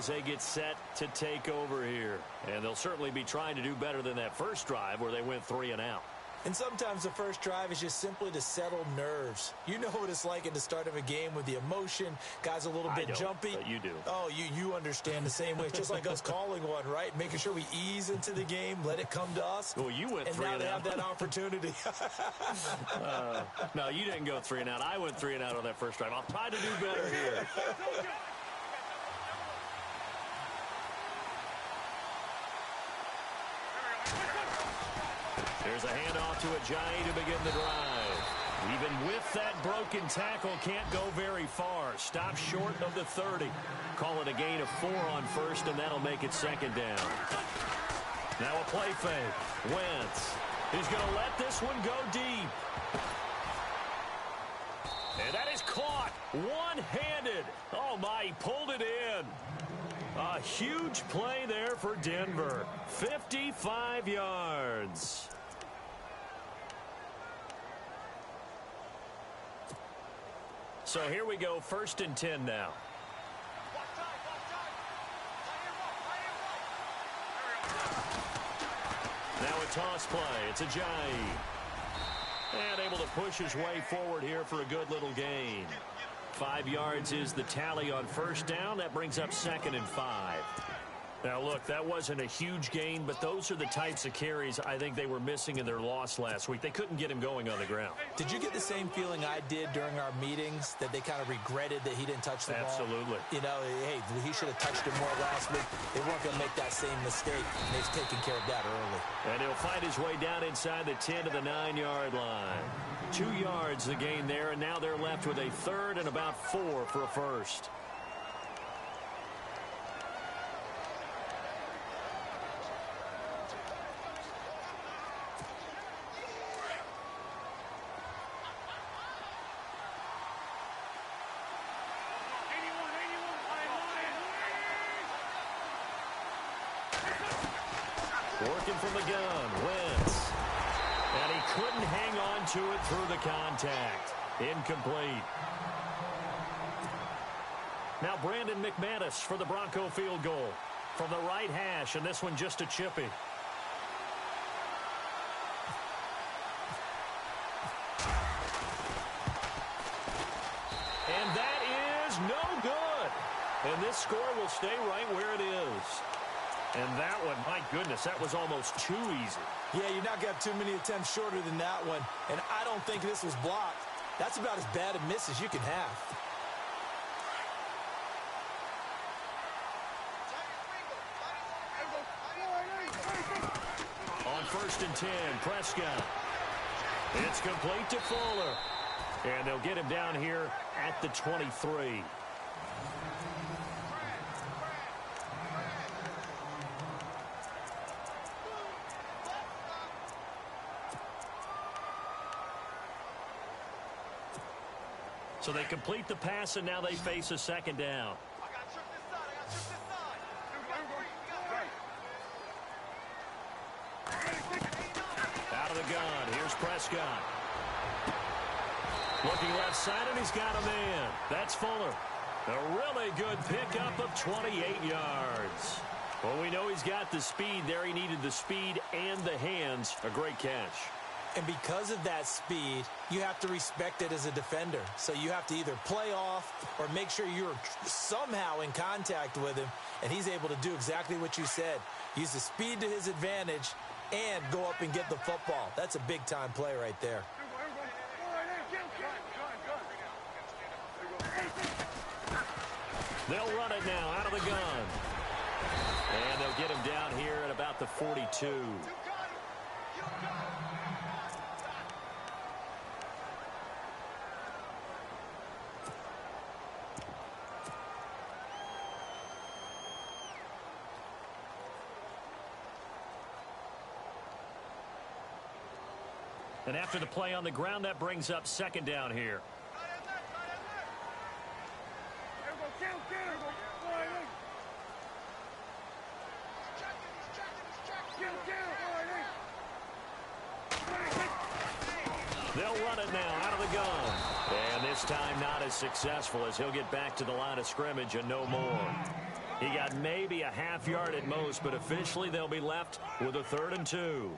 as they get set to take over here. And they'll certainly be trying to do better than that first drive where they went 3 and out. And sometimes the first drive is just simply to settle nerves. You know what it's like at the start of a game with the emotion. Guys a little bit jumpy. But you do. Oh, you understand the same way. It's just like us calling one, right? Making sure we ease into the game, let it come to us. Well, you went 3 and out. And now they have that opportunity. No, you didn't go 3 and out. I went 3 and out on that first drive. I'll try to do better here. There's a handoff to Ajayi to begin the drive. Even with that broken tackle, can't go very far. Stop short of the 30. Call it a gain of 4 on first, and that'll make it second down. Now a play fake. Wentz is going to let this one go deep. And that is caught one-handed. Oh, my, he pulled it in. A huge play there for Denver. 55 yards. So here we go, 1st and 10 now. Now a toss play. It's Ajayi. And able to push his way forward here for a good little gain. 5 yards is the tally on first down. That brings up 2nd and 5. Now, look, that wasn't a huge gain, but those are the types of carries I think they were missing in their loss last week. They couldn't get him going on the ground. Did you get the same feeling I did during our meetings, that they kind of regretted that he didn't touch the ball? Absolutely. You know, hey, he should have touched it more last week. They weren't going to make that same mistake, and they've taken care of that early. And he'll find his way down inside the 10 to the 9-yard line. 2 yards the gain there, and now they're left with a 3rd and about 4 for a first. Working from the gun, Wentz. And he couldn't hang on to it through the contact. Incomplete. Now Brandon McManus for the Bronco field goal. From the right hash, and this one just a chippy. And that is no good. And this score will stay right where it is. And that one, my goodness, that was almost too easy. Yeah, you're not going to have too many attempts shorter than that one. And I don't think this was blocked. That's about as bad a miss as you can have. On 1st and 10, Prescott. It's complete to Fuller. And they'll get him down here at the 23. So they complete the pass, and now they face a 2nd down. Out of the gun, here's Prescott. Looking left side, and he's got a man. That's Fuller. A really good pickup of 28 yards. Well, we know he's got the speed there. He needed the speed and the hands. A great catch. And because of that speed, you have to respect it as a defender. So you have to either play off or make sure you're somehow in contact with him. And he's able to do exactly what you said. Use the speed to his advantage and go up and get the football. That's a big-time play right there. They'll run it now out of the gun. And they'll get him down here at about the 42. And after the play on the ground, that brings up 2nd down here. They'll run it now out of the gun. And this time not as successful as he'll get back to the line of scrimmage and no more. He got maybe a half yard at most, but officially they'll be left with a 3rd and 2.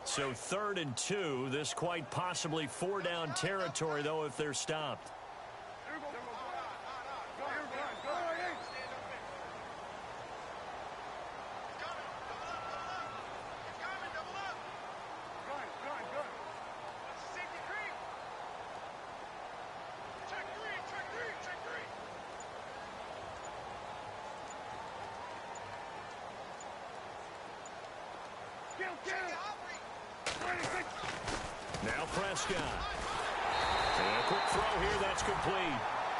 So 3rd and 2, this quite possibly 4-down territory, though, if they're stopped. Now Prescott. And a quick throw here, that's complete.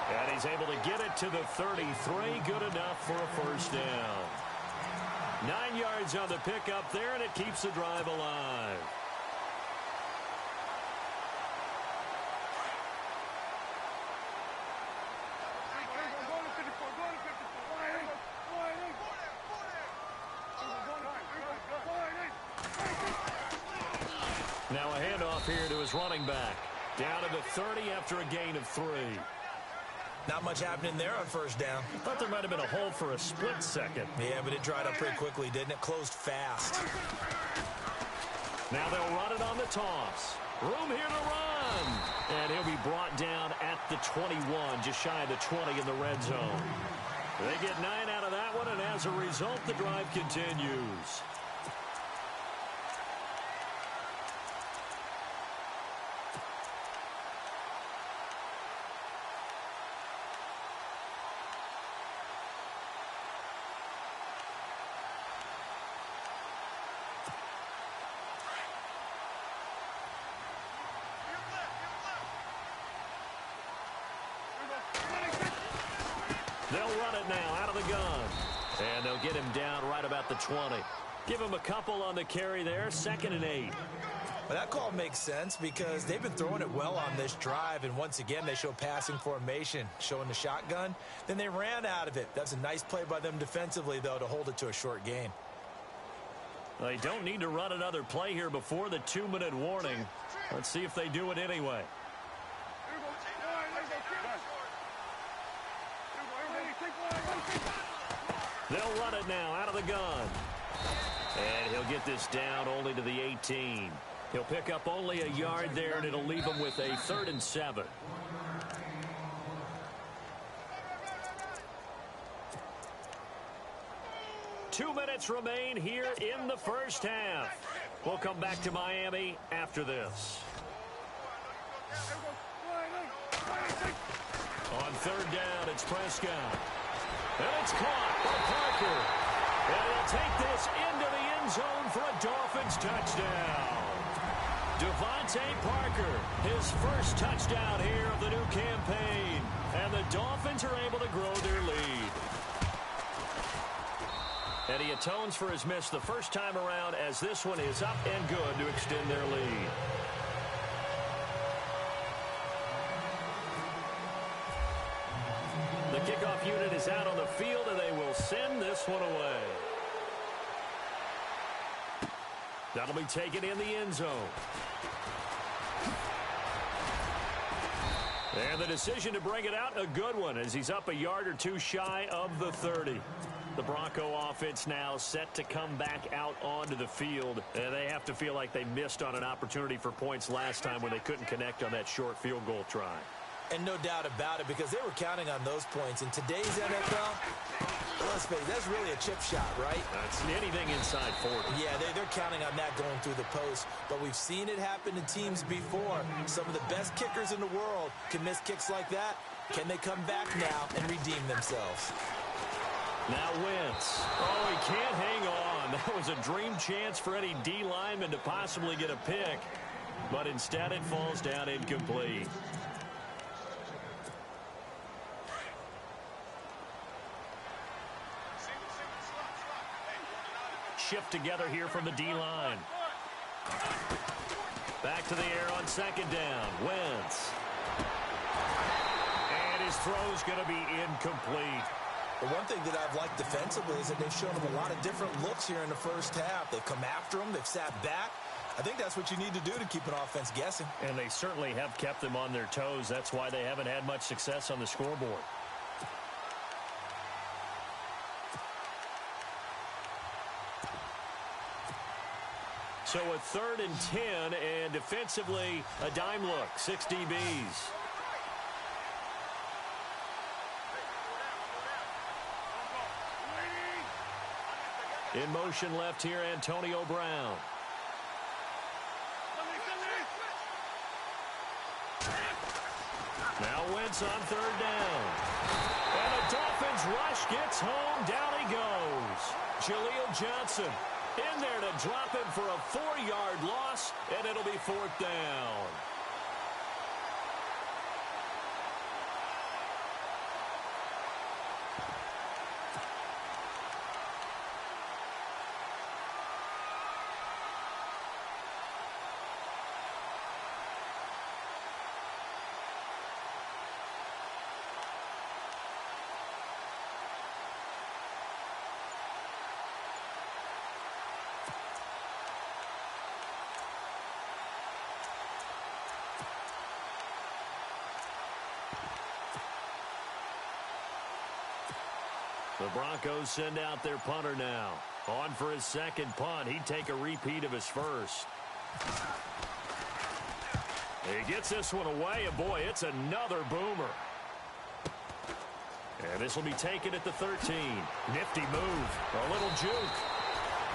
And he's able to get it to the 33. Good enough for a 1st down. 9 yards on the pickup there, and it keeps the drive alive. Now a handoff here to his running back. Down to the 30 after a gain of 3. Not much happening there on 1st down. Thought there might have been a hole for a split second. Yeah, but it dried up pretty quickly, didn't it? Closed fast. Now they'll run it on the toss. Room here to run. And he'll be brought down at the 21, just shy of the 20 in the red zone. They get 9 out of that one, and as a result, the drive continues. They'll run it now out of the gun. And they'll get him down right about the 20. Give him a couple on the carry there. 2nd and 8. Well, that call makes sense because they've been throwing it well on this drive. And once again, they show passing formation, showing the shotgun. Then they ran out of it. That's a nice play by them defensively, though, to hold it to a short gain. They don't need to run another play here before the 2-minute warning. Let's see if they do it anyway. They'll run it now out of the gun. And he'll get this down only to the 18. He'll pick up only a yard there, and it'll leave him with a 3rd and 7. Two minutes remain here in the 1st half. We'll come back to Miami after this. On 3rd down, it's Prescott. And it's caught by Parker. And he'll take this into the end zone for a Dolphins touchdown. Devontae Parker, his 1st touchdown here of the new campaign. And the Dolphins are able to grow their lead. And he atones for his miss the first time around, as this one is up and good to extend their lead. The kickoff unit is out on the field, and they will send this one away. That'll be taken in the end zone. And the decision to bring it out, a good one, as he's up a yard or two shy of the 30. The Bronco offense now set to come back out onto the field. And they have to feel like they missed on an opportunity for points last time when they couldn't connect on that short field goal try. And no doubt about it, because they were counting on those points. In today's NFL, let's face it, that's really a chip shot, right? That's anything inside 40. Yeah, they're counting on that going through the post. But we've seen it happen to teams before. Some of the best kickers in the world can miss kicks like that. Can they come back now and redeem themselves? Now Wentz. Oh, he can't hang on. That was a dream chance for any D lineman to possibly get a pick. But instead it falls down incomplete. Shift together here from the D-line. Back to the air on 2nd down. Wentz. And his throw's going to be incomplete. The one thing that I've liked defensively is that they've shown them a lot of different looks here in the 1st half. They've come after him. They've sat back. I think that's what you need to do to keep an offense guessing. And they certainly have kept them on their toes. That's why they haven't had much success on the scoreboard. So a 3rd and 10, and defensively, a dime look, 6 DBs. In motion left here, Antonio Brown. Now Wentz on 3rd down. And the Dolphins rush gets home. Down he goes. Jaleel Johnson in there to drop him for a 4-yard loss, and it'll be 4th down. The Broncos send out their punter now. On for his 2nd punt. He'd take a repeat of his first. He gets this one away, and boy, it's another boomer. And this will be taken at the 13. Nifty move. A little juke.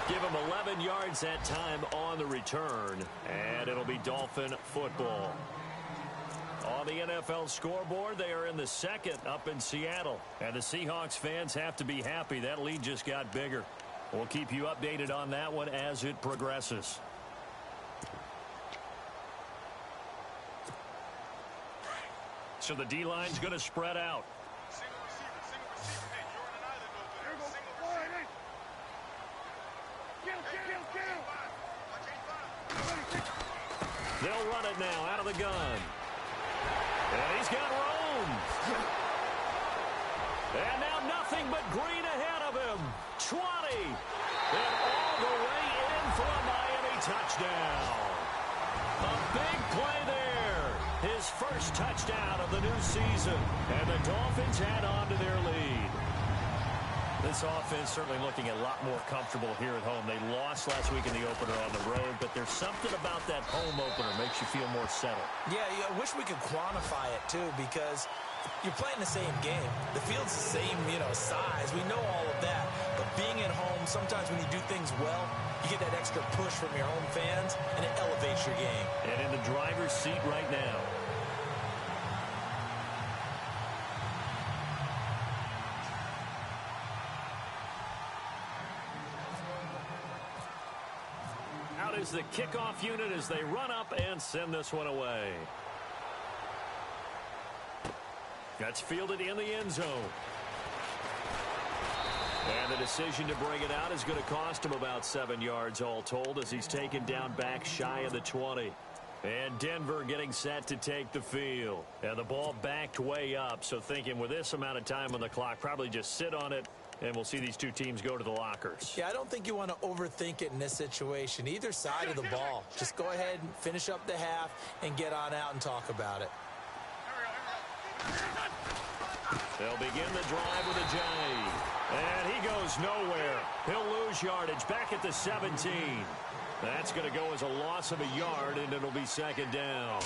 Give him 11 yards that time on the return. And it'll be Dolphin football. On the NFL scoreboard, they are in the 2nd up in Seattle. And the Seahawks fans have to be happy. That lead just got bigger. We'll keep you updated on that one as it progresses. So the D-line's going to spread out. They'll run it now out of the gun. And he's got room. And now nothing but green ahead of him. 20. And all the way in for a Miami touchdown. A big play there. His first touchdown of the new season. And the Dolphins add on to their lead. This offense certainly looking a lot more comfortable here at home. They lost last week in the opener on the road, but there's something about that home opener makes you feel more settled. Yeah, I wish we could quantify it, too, because you're playing the same game. The field's the same, size. We know all of that. But being at home, sometimes when you do things well, you get that extra push from your home fans, and it elevates your game. And in the driver's seat right now. Is the kickoff unit as they run up and send this one away. That's fielded in the end zone. And the decision to bring it out is going to cost him about 7 yards all told as he's taken down back shy of the 20. And Denver getting set to take the field. And the ball backed way up, so thinking with this amount of time on the clock, probably just sit on it. And we'll see these two teams go to the lockers. Yeah, I don't think you want to overthink it in this situation. Either side of the ball. Just go ahead and finish up the half and get on out and talk about it. They'll begin the drive with a J. And he goes nowhere. He'll lose yardage back at the 17. That's going to go as a loss of a yard, and it'll be 2nd down.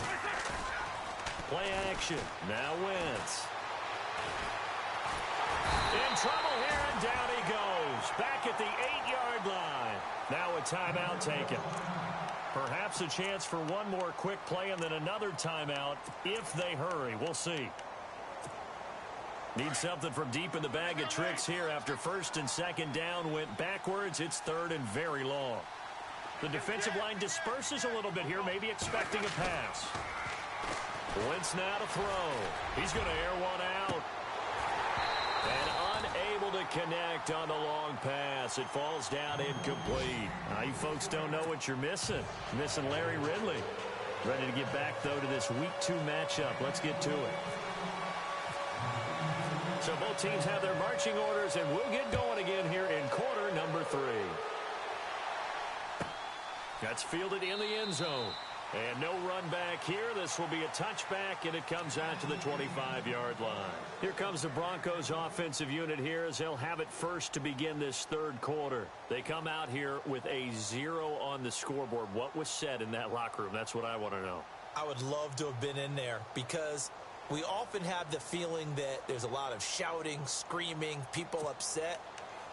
Play action. Now Wentz. In trouble here, and down he goes. Back at the 8-yard line. Now a timeout taken. Perhaps a chance for one more quick play and then another timeout if they hurry. We'll see. Need something from deep in the bag of tricks here after 1st and 2nd down went backwards. It's 3rd and very long. The defensive line disperses a little bit here, maybe expecting a pass. Wentz now to throw. He's going to air one out. And unable to connect on the long pass. It falls down incomplete. Now, you folks don't know what you're missing. Missing Larry Ridley. Ready to get back, though, to this Week 2 matchup. Let's get to it. So both teams have their marching orders, and we'll get going again here in quarter number 3. That's fielded in the end zone. And no run back here. This will be a touchback, and it comes out to the 25-yard line. Here comes the Broncos offensive unit here as they'll have it first to begin this third quarter. They come out here with a 0 on the scoreboard. What was said in that locker room? That's what I want to know. I would love to have been in there because we often have the feeling that there's a lot of shouting, screaming, people upset.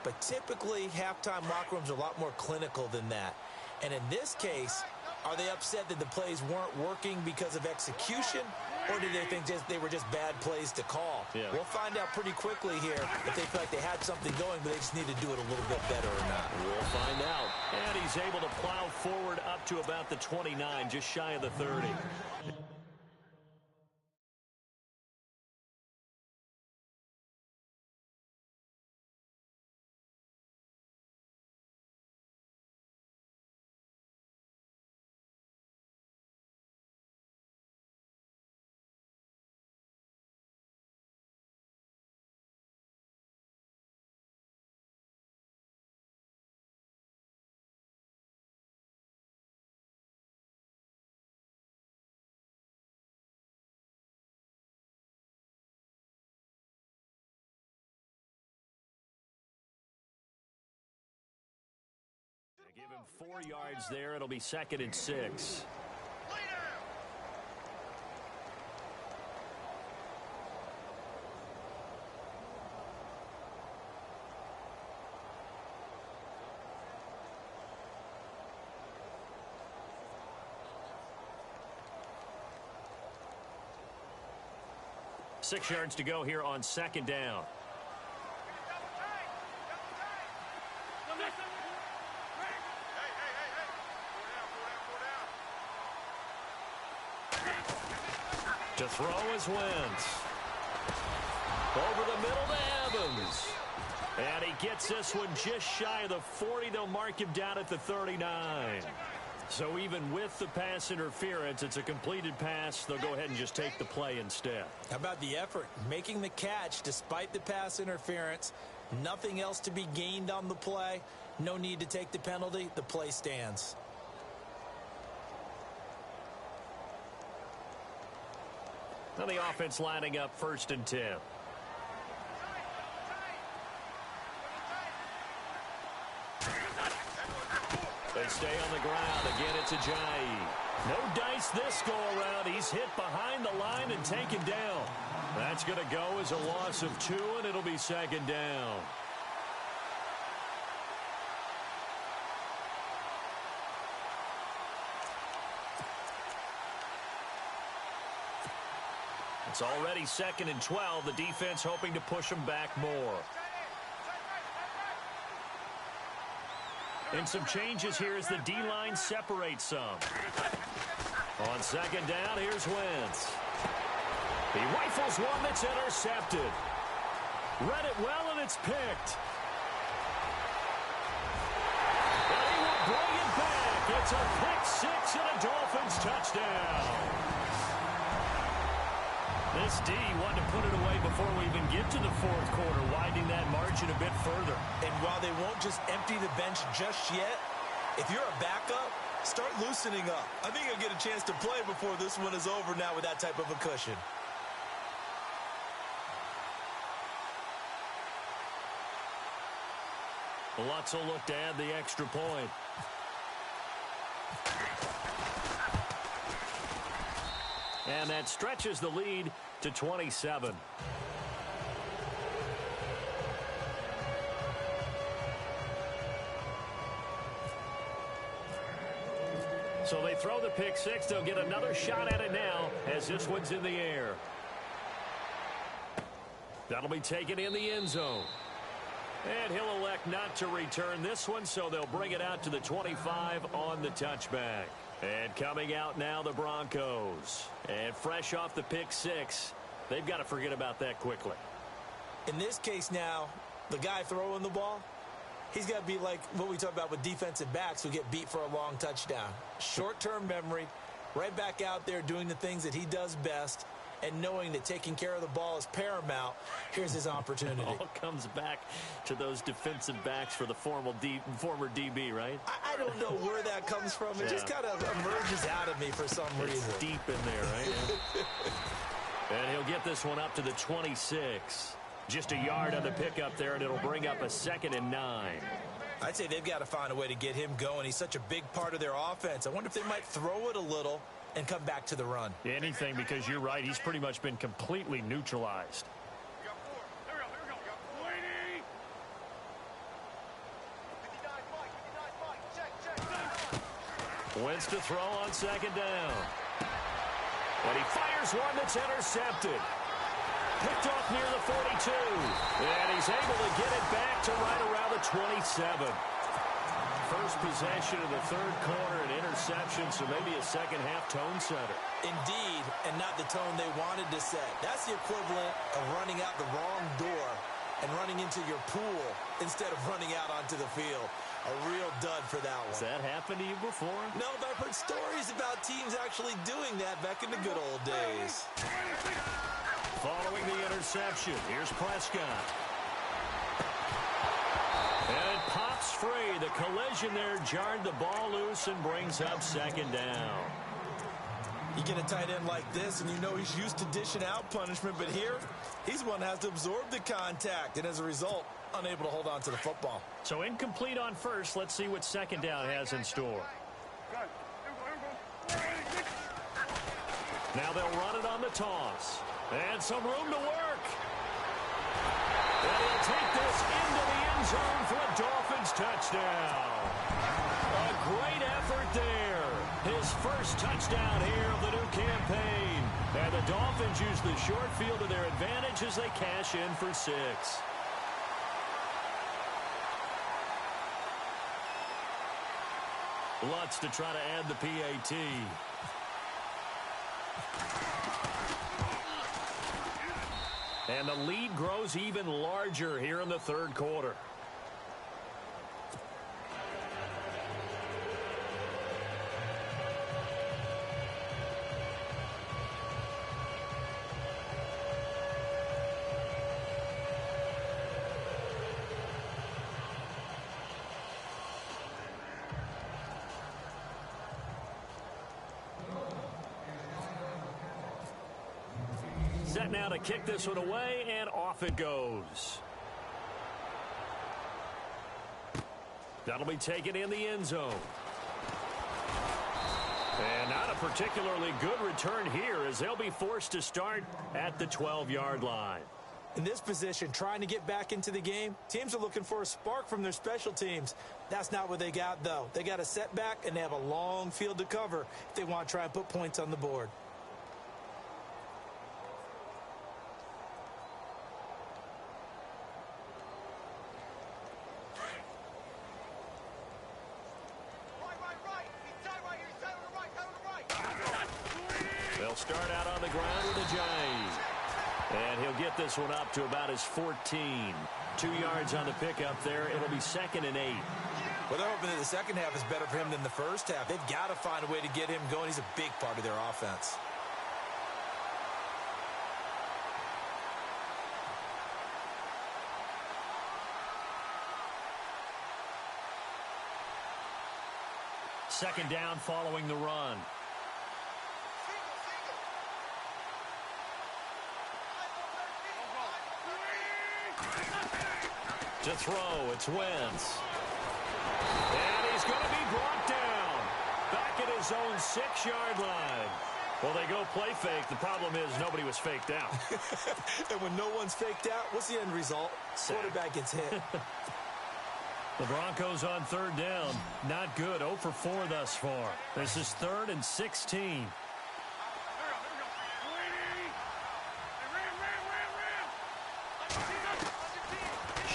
But typically, halftime locker rooms are a lot more clinical than that. And in this case, are they upset that the plays weren't working because of execution, or do they think they were just bad plays to call? Yeah. We'll find out pretty quickly here if they feel like they had something going, but they just need to do it a little bit better or not. We'll find out. And he's able to plow forward up to about the 29, just shy of the 30. Give him 4 yards there. It'll be 2nd and 6. Six yards to go here on 2nd down. To throw is Wentz. Over the middle to Evans. And he gets this one just shy of the 40. They'll mark him down at the 39. So even with the pass interference, it's a completed pass. They'll go ahead and just take the play instead. How about the effort? Making the catch despite the pass interference. Nothing else to be gained on the play. No need to take the penalty. The play stands. Now the offense lining up 1st and 10. They stay on the ground. Again, it's Ajayi. No dice this go around. He's hit behind the line and taken down. That's going to go as a loss of 2, and it'll be 2nd down. It's already 2nd and 12. The defense hoping to push them back more. And some changes here as the D-line separates some. On 2nd down, here's Wentz. He rifles one that's intercepted. Read it well, and it's picked. And he will bring it back. It's a pick 6 and a Dolphins touchdown. This D wanted to put it away before we even get to the 4th quarter, widening that margin a bit further. And while they won't just empty the bench just yet, if you're a backup, start loosening up. I think you'll get a chance to play before this one is over now with that type of a cushion. Lutz will look to add the extra point. And that stretches the lead to 27. So they throw the pick 6. They'll get another shot at it now as this one's in the air. That'll be taken in the end zone. And he'll elect not to return this one, so they'll bring it out to the 25 on the touchback. And coming out now, the Broncos. And fresh off the pick 6, they've got to forget about that quickly. In this case now, the guy throwing the ball, he's got to be like what we talk about with defensive backs who get beat for a long touchdown. Short-term memory, right back out there doing the things that he does best, and knowing that taking care of the ball is paramount, here's his opportunity. It all comes back to those defensive backs for the former DB, right? I don't know where that comes from. It just kind of emerges out of me for some reason. It's deep in there, right? And he'll get this one up to the 26. Just a yard on the pickup there, and it'll bring up a 2nd and 9. I'd say they've got to find a way to get him going. He's such a big part of their offense. I wonder if they might throw it a little and come back to the run. Anything, because you're right. He's pretty much been completely neutralized. Wentz to throw on 2nd down. And he fires one that's intercepted. Picked off near the 42. And he's able to get it back to right around the 27. First possession of the 3rd quarter, an interception, so maybe a second-half tone setter. Indeed, and not the tone they wanted to set. That's the equivalent of running out the wrong door and running into your pool instead of running out onto the field. A real dud for that one. Has that happened to you before? No, but I've heard stories about teams actually doing that back in the good old days. Following the interception, here's Prescott. And it pops free. The collision there jarred the ball loose and brings up 2nd down. You get a tight end like this, and you know he's used to dishing out punishment, but here, he's one that has to absorb the contact, and as a result, unable to hold on to the football. So incomplete on first. Let's see what 2nd down has in store. Now they'll run it on the toss. And some room to work. And he'll take this into the end zone for a Dolphins touchdown. A great effort there. His first touchdown here of the new campaign. And the Dolphins use the short field to their advantage as they cash in for 6. Lutz to try to add the PAT. And the lead grows even larger here in the 3rd quarter. Set now to kick this one away, and off it goes. That'll be taken in the end zone. And not a particularly good return here, as they'll be forced to start at the 12-yard line. In this position, trying to get back into the game, teams are looking for a spark from their special teams. That's not what they got, though. They got a setback, and they have a long field to cover if they want to try and put points on the board. They'll start out on the ground with a giant. And he'll get this one up to about his 14. 2 yards on the pickup there. It'll be 2nd and 8. Well, they're hoping that the second half is better for him than the first half. They've got to find a way to get him going. He's a big part of their offense. Second down following the run. To throw, it's Wentz. And he's going to be brought down. Back at his own 6-yard line. Well, they go play fake. The problem is nobody was faked out. And when no one's faked out, what's the end result? Quarterback gets hit. The Broncos on 3rd down. Not good. 0 for 4 thus far. This is 3rd and 16.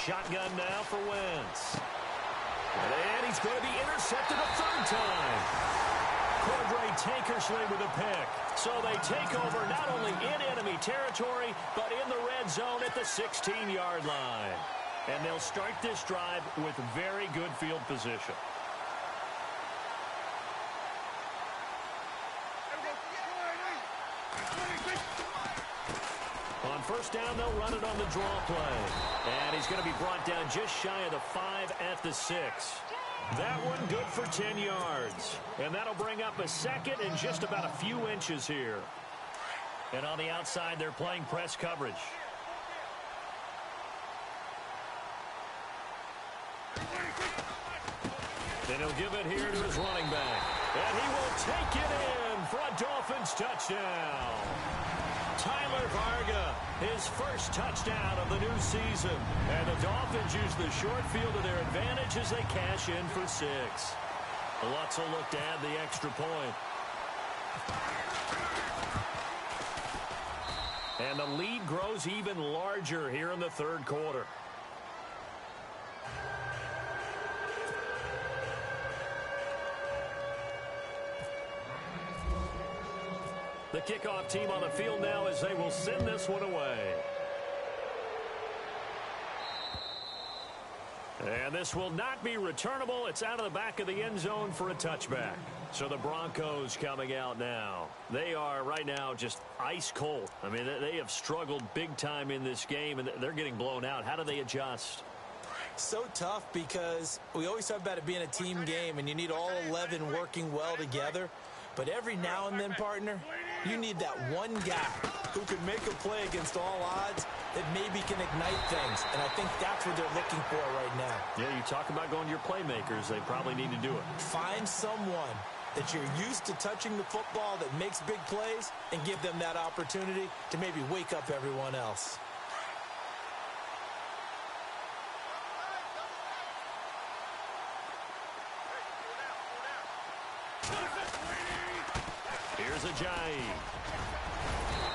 Shotgun now for Wentz. And he's going to be intercepted a 3rd time. Cordray Tankersley with a pick. So they take over not only in enemy territory, but in the red zone at the 16-yard line. And they'll start this drive with very good field position. On first down, they'll run it on the draw play. And he's going to be brought down just shy of the 5 at the 6. That one good for 10 yards. And that'll bring up a second and just about a few inches here. And on the outside, they're playing press coverage. Then he'll give it here to his running back. And he will take it in for a Dolphins touchdown. Tyler Varga, his first touchdown of the new season. And the Dolphins use the short field to their advantage as they cash in for 6. Lutz will look to add the extra point. And the lead grows even larger here in the third quarter. The kickoff team on the field now as they will send this one away. And this will not be returnable. It's out of the back of the end zone for a touchback. So the Broncos coming out now. They are right now just ice cold. I mean, they have struggled big time in this game, and they're getting blown out. How do they adjust? So tough because we always talk about it being a team game, and you need all 11 working well together. But every now and then, partner, you need that one guy who can make a play against all odds that maybe can ignite things. And I think that's what they're looking for right now. Yeah, you talk about going to your playmakers. They probably need to do it. Find someone that you're used to touching the football that makes big plays and give them that opportunity to maybe wake up everyone else. Here's Ajayi.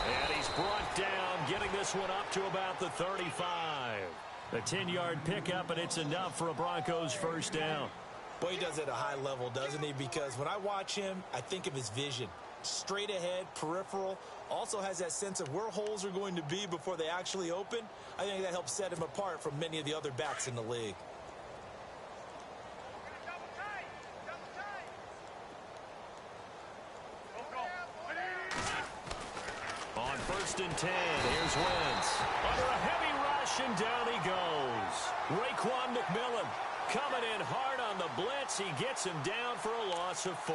And he's brought down, getting this one up to about the 35. A 10-yard pickup, and it's enough for a Broncos first down. Boy, he does it at a high level, doesn't he? Because when I watch him, I think of his vision. Straight ahead, peripheral, also has that sense of where holes are going to be before they actually open. I think that helps set him apart from many of the other backs in the league. On first and 10, here's Wentz. Under a heavy rush, and down he goes. Raekwon McMillan coming in hard on the blitz. He gets him down for a loss of 4.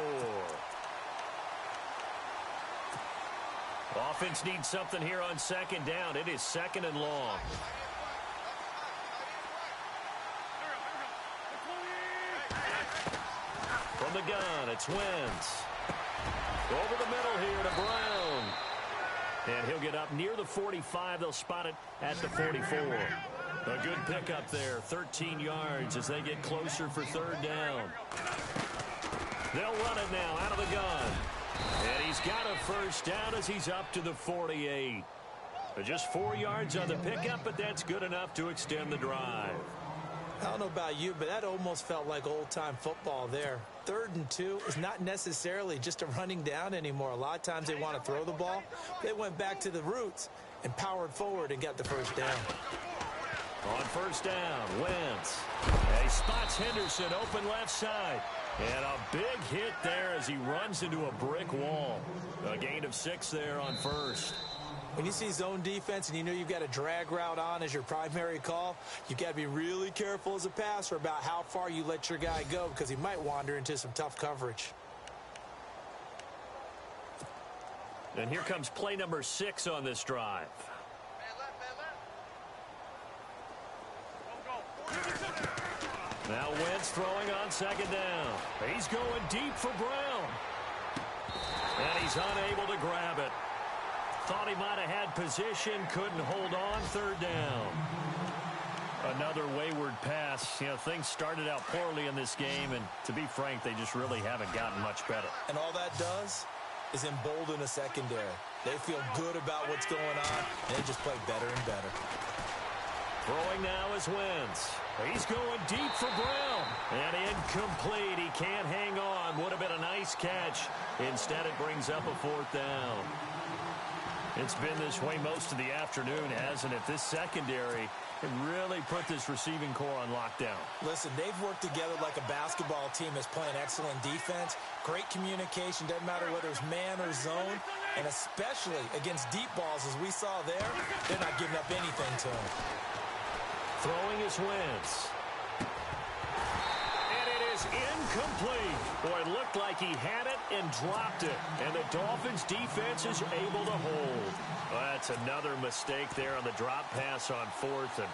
Offense needs something here on second down. It is second and long. From the gun, it's Wentz. Over the middle here to Brown. And he'll get up near the 45. They'll spot it at the 44. A good pickup there, 13 yards as they get closer for third down. They'll run it now out of the gun. And he's got a first down as he's up to the 48. Just 4 yards on the pickup, but that's good enough to extend the drive. I don't know about you, but that almost felt like old-time football there. 3rd and 2 is not necessarily just a running down anymore. A lot of times they want to throw the ball. They went back to the roots and powered forward and got the first down. On first down, Wentz. And he spots Henderson open left side. And a big hit there as he runs into a brick wall. A gain of 6 there on first. When you see zone defense and you know you've got a drag route on as your primary call, you've got to be really careful as a passer about how far you let your guy go because he might wander into some tough coverage. And here comes play number 6 on this drive. Now Wentz throwing on second down. He's going deep for Brown. And he's unable to grab it. Thought he might have had position, couldn't hold on, third down. Another wayward pass. You know, things started out poorly in this game, and to be frank, they just really haven't gotten much better. And all that does is embolden a secondary. They feel good about what's going on, and they just play better and better. Throwing now is Wentz. He's going deep for Brown. And incomplete. He can't hang on. Would have been a nice catch. Instead, it brings up a 4th down. It's been this way most of the afternoon, hasn't it? This secondary can really put this receiving core on lockdown. Listen, they've worked together like a basketball team that's playing excellent defense. Great communication, doesn't matter whether it's man or zone. And especially against deep balls, as we saw there, they're not giving up anything to them. Throwing is Wentz. And it is incomplete. Boy, it looked like he had it and dropped it. And the Dolphins' defense is able to hold. Well, that's another mistake there on the drop pass on fourth. And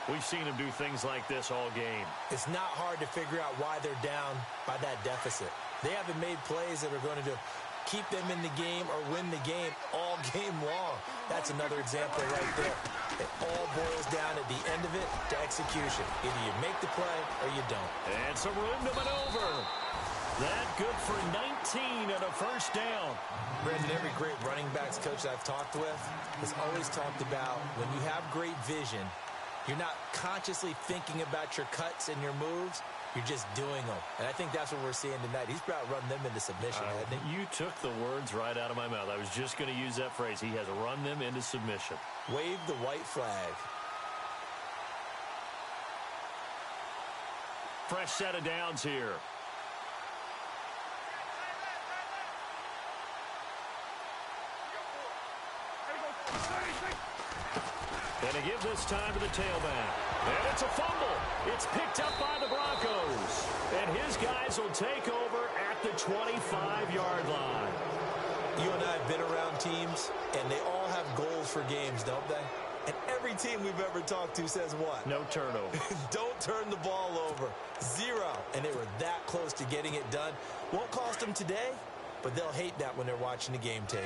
we've seen him do things like this all game. It's not hard to figure out why they're down by that deficit. They haven't made plays that are going to keep them in the game or win the game all game long. That's another example right there. It all boils down at the end of it to execution. Either you make the play or you don't. And some room to maneuver. That good for 19 and a first down. Brendan, every great running backs coach I've talked with has always talked about when you have great vision, you're not consciously thinking about your cuts and your moves. You're just doing them. And I think that's what we're seeing tonight. He's about run them into submission, hasn't he? You took the words right out of my mouth. I was just going to use that phrase. He has run them into submission. Wave the white flag. Fresh set of downs here. And to give this time to the tailback. And it's a fumble. It's picked up by the Broncos. And his guys will take over at the 25-yard line. You and I have been around teams, and they all have goals for games, don't they? And every team we've ever talked to says what? No turnover. Don't turn the ball over. 0. And they were that close to getting it done. Won't cost them today, but they'll hate that when they're watching the game tape.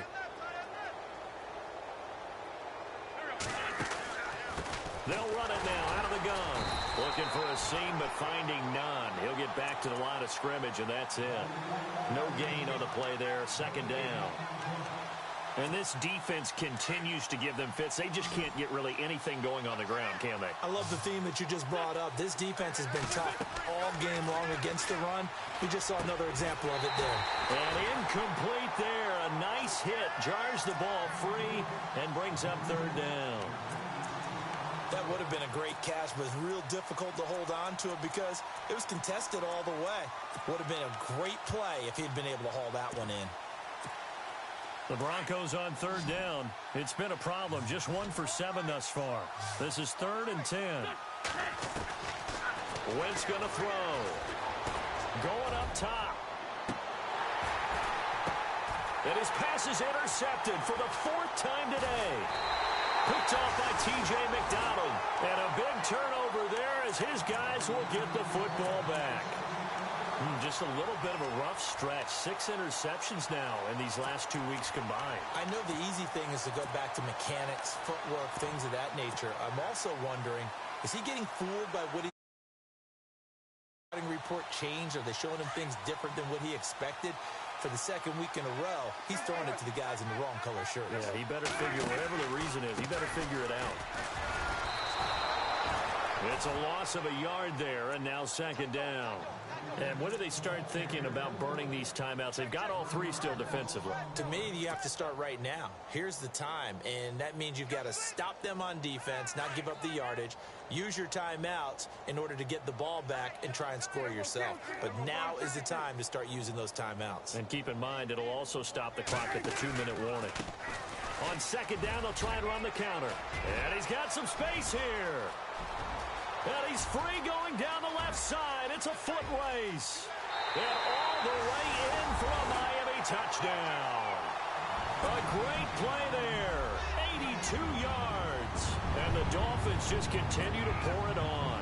They'll run it now out of the gun. Looking for a seam, but finding none. He'll get back to the line of scrimmage, and that's it. No gain on the play there. Second down. And this defense continues to give them fits. They just can't get really anything going on the ground, can they? I love the theme that you just brought up. This defense has been tough all game long against the run. We just saw another example of it there. And incomplete there. A nice hit. Jars the ball free and brings up third down. That would have been a great catch, but it's real difficult to hold on to it because it was contested all the way. Would have been a great play if he'd been able to haul that one in. The Broncos on third down. It's been a problem. Just 1 for 7 thus far. This is 3rd and 10. Wentz going to throw. Going up top. And his pass is intercepted for the 4th time today. Picked off by T.J. McDonald. And a big turnover there as his guys will get the football back. Just a little bit of a rough stretch. 6 interceptions now in these last 2 weeks combined. I know the easy thing is to go back to mechanics, footwork, things of that nature. I'm also wondering, is he getting fooled by what he report changed? Are they showing him things different than what he expected? For the 2nd week in a row, he's throwing it to the guys in the wrong color shirts. Yeah, he better figure, whatever the reason is, he better figure it out. It's a loss of a yard there, and now 2nd down. And when do they start thinking about burning these timeouts? They've got all 3 still defensively. To me, you have to start right now. Here's the time, and that means you've got to stop them on defense, not give up the yardage, use your timeouts in order to get the ball back and try and score yourself. But now is the time to start using those timeouts. And keep in mind, it'll also stop the clock at the 2-minute warning. On 2nd down, they'll try and run the counter. And he's got some space here. And he's free going down the left side. It's a foot race. And all the way in for a Miami touchdown. A great play there. 82 yards. And the Dolphins just continue to pour it on.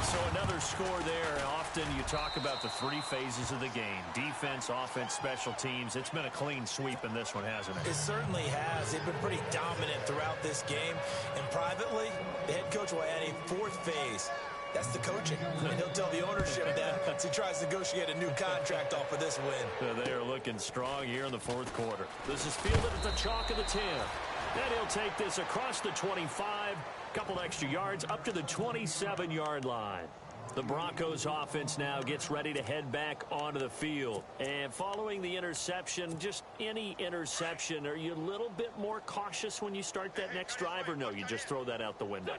So another score there. Often you talk about the 3 phases of the game. Defense, offense, special teams. It's been a clean sweep in this one, hasn't it? It certainly has. They've been pretty dominant throughout this game. And privately, the head coach will add a 4th phase. That's the coaching. And he'll tell the ownership that as he tries to negotiate a new contract off of this win. They are looking strong here in the 4th quarter. This is fielded at the chalk of the 10. And he'll take this across the 25. Couple extra yards up to the 27-yard line. The Broncos offense now gets ready to head back onto the field. And following the interception, just any interception, are you a little bit more cautious when you start that next drive, or no, you just throw that out the window?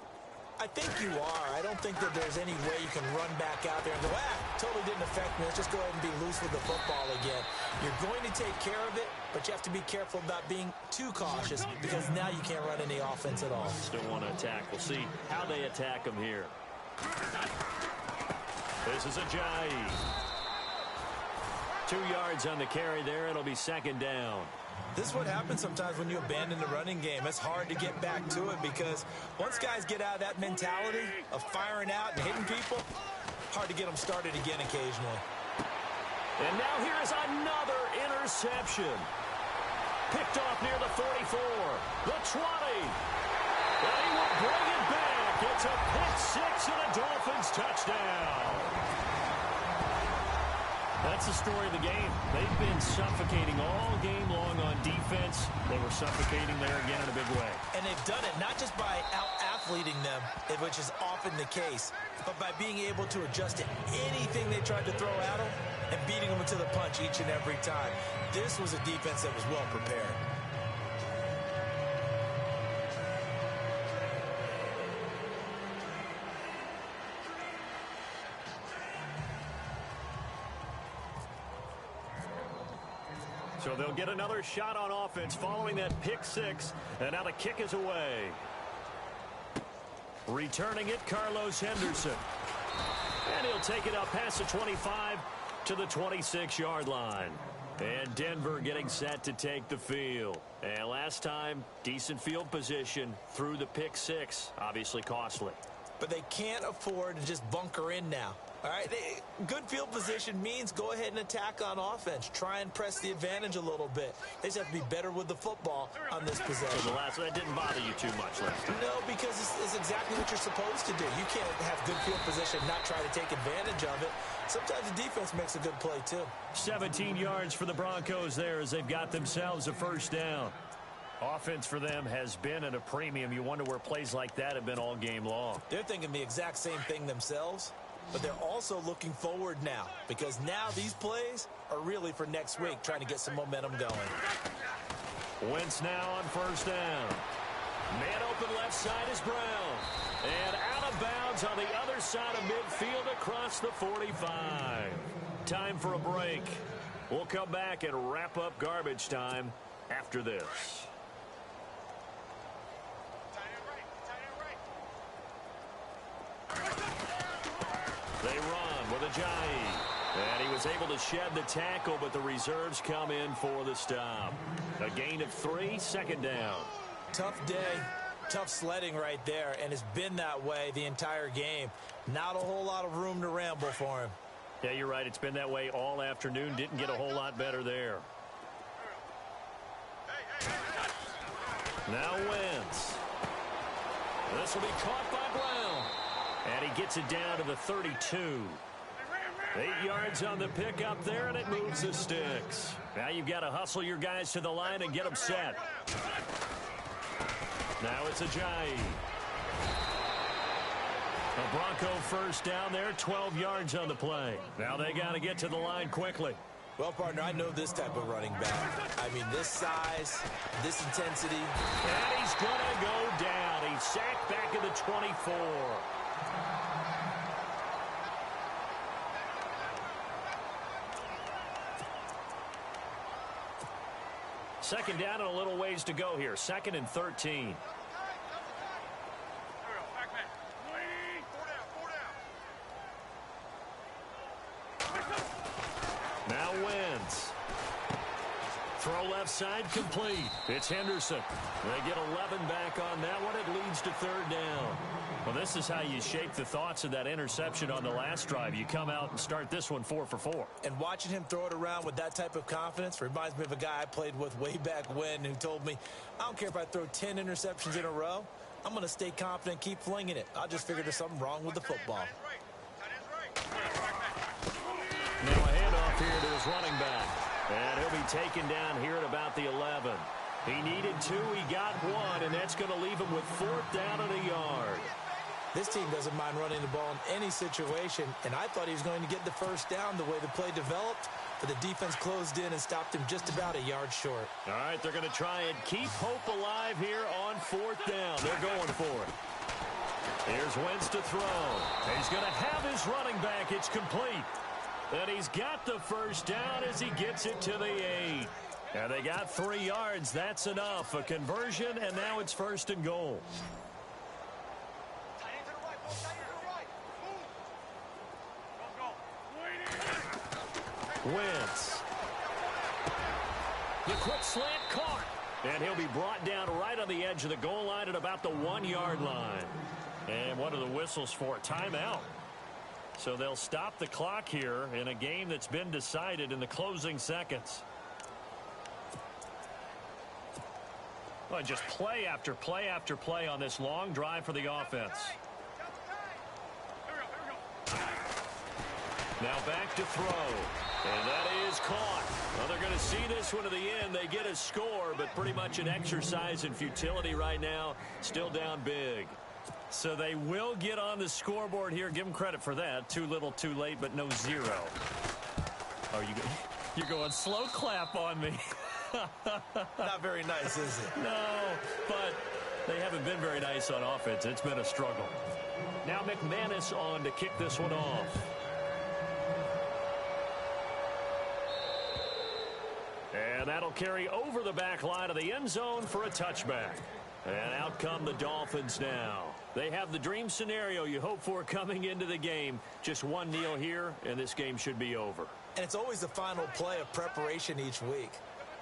I think you are. I don't think that there's any way you can run back out there and go, totally didn't affect me. Let's just go ahead and be loose with the football again. You're going to take care of it, but you have to be careful about being too cautious because now you can't run any offense at all. Still want to attack. We'll see how they attack them here. This is a Ajayi. 2 yards on the carry there. It'll be second down. This is what happens sometimes when you abandon the running game. It's hard to get back to it because once guys get out of that mentality of firing out and hitting people, hard to get them started again occasionally. And now here is another interception. Picked off near the 44, the 20. And he will bring it back. It's a pick six and a Dolphins touchdown. That's the story of the game. They've been suffocating all game long on defense. They were suffocating there again in a big way. And they've done it not just by out-athleting them, which is often the case, but by being able to adjust to anything they tried to throw at them and beating them to the punch each and every time. This was a defense that was well prepared. So they'll get another shot on offense following that pick six. And now the kick is away. Returning it, Carlos Henderson. And he'll take it up past the 25 to the 26-yard line. And Denver getting set to take the field. And last time, decent field position through the pick six. Obviously costly. But they can't afford to just bunker in now. All right, good field position means go ahead and attack on offense. Try and press the advantage a little bit. They just have to be better with the football on this possession. So the last one, that didn't bother you too much last time. No, because it's exactly what you're supposed to do. You can't have good field position and not try to take advantage of it. Sometimes the defense makes a good play, too. 17 yards for the Broncos there as they've got themselves a first down. Offense for them has been at a premium. You wonder where plays like that have been all game long. They're thinking the exact same thing themselves, but they're also looking forward now because now these plays are really for next week, trying to get some momentum going. Wentz now on first down. Man open left side is Brown. And out of bounds on the other side of midfield across the 45. Time for a break. We'll come back and wrap up garbage time after this. They run with Ajayi. And he was able to shed the tackle, but the reserves come in for the stop. A gain of 3, second down. Tough day, tough sledding right there, and it's been that way the entire game. Not a whole lot of room to ramble for him. Yeah, you're right. It's been that way all afternoon. Didn't get a whole lot better there. Now Wentz. This will be caught by Brown. And he gets it down to the 32. 8 yards on the pickup there, and it moves the sticks. Now you've got to hustle your guys to the line and get them set. Now it's Ajayi. A Bronco first down there, 12 yards on the play. Now they got to get to the line quickly. Well, partner, I know this type of running back. I mean, this size, this intensity. And he's going to go down. He's sacked back at the 24. Second down and a little ways to go here. 2nd and 13. Now Wentz. Throw left side complete. It's Henderson. They get 11 back on that one. It leads to third down. Well, this is how you shake the thoughts of that interception on the last drive. You come out and start this one 4 for 4. And watching him throw it around with that type of confidence reminds me of a guy I played with way back when who told me, I don't care if I throw 10 interceptions in a row. I'm going to stay confident and keep flinging it. I just figured there's something wrong with the football. Now a handoff here to his running back. And he'll be taken down here at about the 11. He needed 2, he got 1, and that's going to leave him with 4th down and a yard. This team doesn't mind running the ball in any situation, and I thought he was going to get the first down the way the play developed, but the defense closed in and stopped him just about a yard short. All right, they're going to try and keep hope alive here on 4th down. They're going for it. Here's Wentz to throw. He's going to have his running back. It's complete. And he's got the first down as he gets it to the 8. And they got 3 yards. That's enough. A conversion, and now it's 1st and goal. Wentz. The quick slant caught. And he'll be brought down right on the edge of the goal line at about the 1-yard line. And what are the whistles for? Timeout. So they'll stop the clock here in a game that's been decided in the closing seconds. Well, just play after play after play on this long drive for the offense. Now back to throw. And that is caught. Well, they're going to see this one to the end. They get a score, but pretty much an exercise in futility right now. Still down big. So they will get on the scoreboard here. Give them credit for that. Too little, too late, but no 0. Oh, you're going slow clap on me. Not very nice, is it? No, but they haven't been very nice on offense. It's been a struggle. Now McManus on to kick this one off. And that'll carry over the back line of the end zone for a touchback. And out come the Dolphins now. They have the dream scenario you hope for coming into the game. Just one kneel here, and this game should be over. And it's always the final play of preparation each week.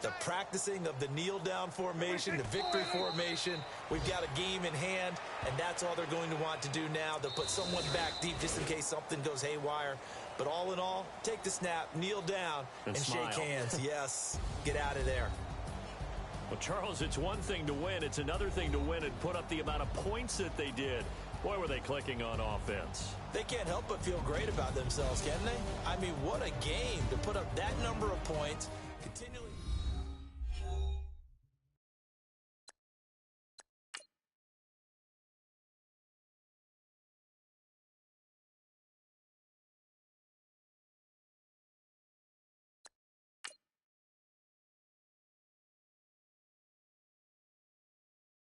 The practicing of the kneel-down formation, the victory formation. We've got a game in hand, and that's all they're going to want to do now. They'll put someone back deep just in case something goes haywire. But all in all, take the snap, kneel down, and shake hands. Yes, get out of there. Well, Charles, it's one thing to win. It's another thing to win and put up the amount of points that they did. Boy, were they clicking on offense. They can't help but feel great about themselves, can they? I mean, what a game to put up that number of points. Continually.